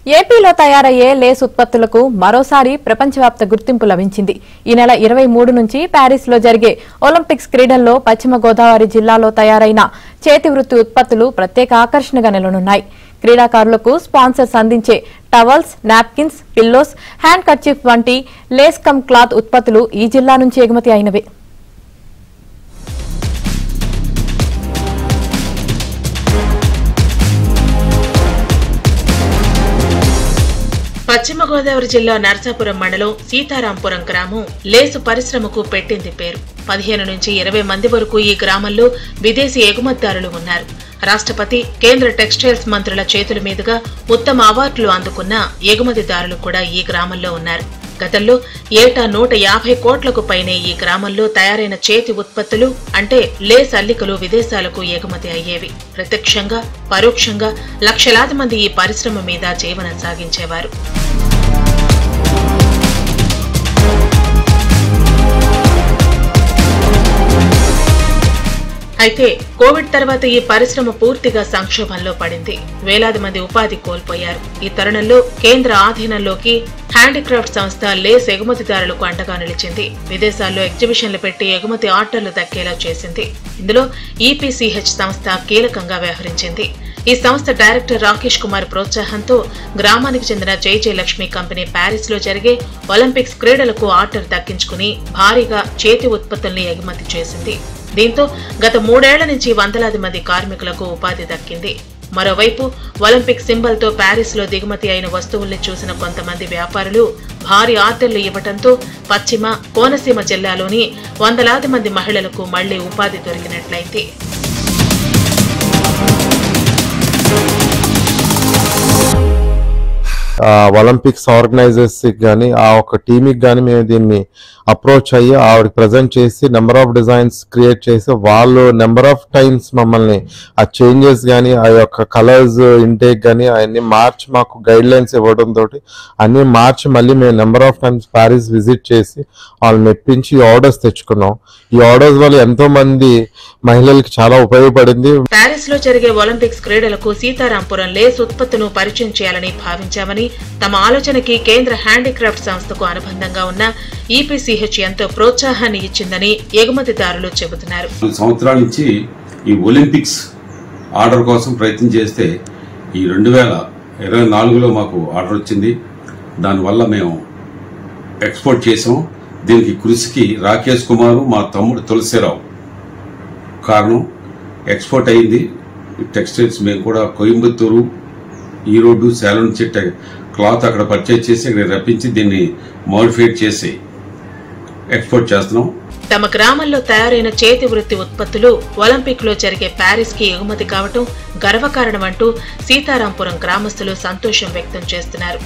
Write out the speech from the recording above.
ఏపీలో తయారయ్యే లేస్ ఉత్పత్తులకు మరోసారి ప్రపంచవ్యాప్త గుర్తింపు లభించింది. ఈ నెల 23 నుంచి ప్యారిస్లో జరిగే ఒలింపిక్స్ క్రీడల్లో పశ్చిమ గోదావరి జిల్లాలో తయారైన చేతివృత్తి ఉత్పత్తులు ప్రత్యేక ఆకర్షణగా నిలవనున్నాయి. క్రీడాకారులకు స్పాన్సర్స్ అందించే towels, napkins, pillows, hand kerchief వంటి లేస్ కమ్ క్లాత్ ఉత్పత్తులు ఈ జిల్లా నుంచి ఎగుమతి అయినవే. పశ్చిమ గోదావరి జిల్లా నర్సాపురం మండలం సీతారాంపురం గ్రామం లేసు పరిశ్రమకు పెట్టింది పేరు. 15 నుంచి 20 మంది వరకు ఈ గ్రామంలో విదేశీ ఎగుమతిదారులు ఉన్నారు. రాష్ట్రపతి, కేంద్ర టెక్స్టైల్స్ మంత్రుల చేతుల మీదుగా ఉత్తమ అవార్డులు అందుకున్న ఎగుమతిదారులు కూడా ఈ గ్రామంలో ఉన్నారు. గతంలో ఏటా 150 కోట్లకు పైనే ఈ గ్రామంలో తయారైన చేతి ఉత్పత్తులు అంటే లేస్ అల్లికలు విదేశాలకు ఎగుమతి అయ్యేవి. ప్రత్యక్షంగా, పరోక్షంగా లక్షలాది మంది ఈ పరిశ్రమ మీద జీవనం సాగించేవారు. అయితే కోవిడ్ తర్వాత ఈ పరిశ్రమ పూర్తిగా సంక్షోభంలో పడింది. వేలాది మంది ఉపాధి కోల్పోయారు. ఈ తరుణంలో కేంద్ర ఆధీనంలోకి హ్యాండీక్రాఫ్ట్ సంస్థ లేస్ ఎగుమతిదారులకు అండగా నిలిచింది. విదేశాల్లో ఎగ్జిబిషన్లు పెట్టి ఎగుమతి ఆర్డర్లు దక్కేలా చేసింది. ఇందులో ఈపీసీహెచ్ సంస్థ కీలకంగా వ్యవహరించింది. ఈ సంస్థ డైరెక్టర్ రాకేష్ కుమార్ ప్రోత్సాహంతో గ్రామానికి చెందిన జై లక్ష్మి కంపెనీ ప్యారిస్ లో జరిగే ఒలింపిక్స్ క్రీడలకు ఆర్డర్ దక్కించుకుని భారీగా చేతి ఉత్పత్తుల్ని ఎగుమతి చేసింది. దీంతో గత 3 ఏళ్ల నుంచి వందలాది మంది కార్మికులకు ఉపాధి దక్కింది. మరోవైపు ఒలింపిక్ సింబల్ తో ప్యారిస్ లో దిగుమతి అయిన వస్తువుల్ని చూసిన కొంతమంది వ్యాపారులు భారీ ఆర్డర్లు ఇవ్వడంతో పశ్చిమ, కోనసీమ జిల్లాలోని వందలాది మంది మహిళలకు మళ్లీ ఉపాధి దొరికినట్లయింది. ఒలింపిక్స్ ఆర్గనైజర్స్ గానీ ఆ ఒక టీమ్కి గానీ మేము దీన్ని అప్రోచ్ అయ్యి ఆవిడకి ప్రజెంట్ చేసి నెంబర్ ఆఫ్ డిజైన్స్ క్రియేట్ చేసి వాళ్ళు నెంబర్ ఆఫ్ టైమ్స్ మమ్మల్ని ఆ చేంజెస్ కానీ ఆ యొక్క కలర్స్ ఇంటేక్ కానీ అవన్నీ మార్చి మాకు గైడ్ లైన్స్ ఇవ్వడం తోటి అన్ని మార్చి మళ్ళీ మేము number of times Paris visit చేసి వాళ్ళు మెప్పించి ఆర్డర్స్ తెచ్చుకున్నాం. ఈ ఆర్డర్స్ వల్ల ఎంతో మంది మహిళలకు చాలా ఉపయోగపడింది. ప్యారిస్ లో జరిగే ఒలింపిక్స్ క్రీడలకు సీతారాంపురం లేస్ ఉత్పత్తును పరిచయం చేయాలని భావించామని, తమ ఆలోచనకి కేంద్ర హ్యాండీక్రాఫ్ట్ సంస్థకు అనుబంధంగా ఉన్న ఈపీసీహెచ్ ఎంతో ప్రోత్సాహాన్ని ఇచ్చిందని ఎగుమతిదారులు చెబుతున్నారు. సంవత్సరాల నుంచి ఈ ఒలింపిక్స్ ఆర్డర్ కోసం ప్రయత్నం చేస్తే ఈ 2024లో మాకు ఆర్డర్ వచ్చింది. దానివల్ల మేము ఎక్స్పోర్ట్ చేసాం. దీనికి కృషికి రాకేష్ కుమార్, మా తమ్ముడు తులసిరావు కారణం. ఎక్స్పోర్ట్ అయింది. టెక్స్టైల్స్ మేము కూడా కోయంబత్తూరు, ఈరోడ్, సేలం నుంచి క్లాత్ అక్కడ పర్చేజ్ చేసి ఇక్కడ రప్పించి దీన్ని మోడిఫైడ్ చేసి ఎక్స్పోర్ట్ చేస్తున్నాం. తమ గ్రామంలో తయారైన చేతి వృత్తి ఉత్పత్తులు ఒలింపిక్ లో జరిగే ప్యారిస్ కి ఎగుమతి కావటం గర్వకారణమంటూ సీతారాంపురం గ్రామస్తులు సంతోషం వ్యక్తం చేస్తున్నారు.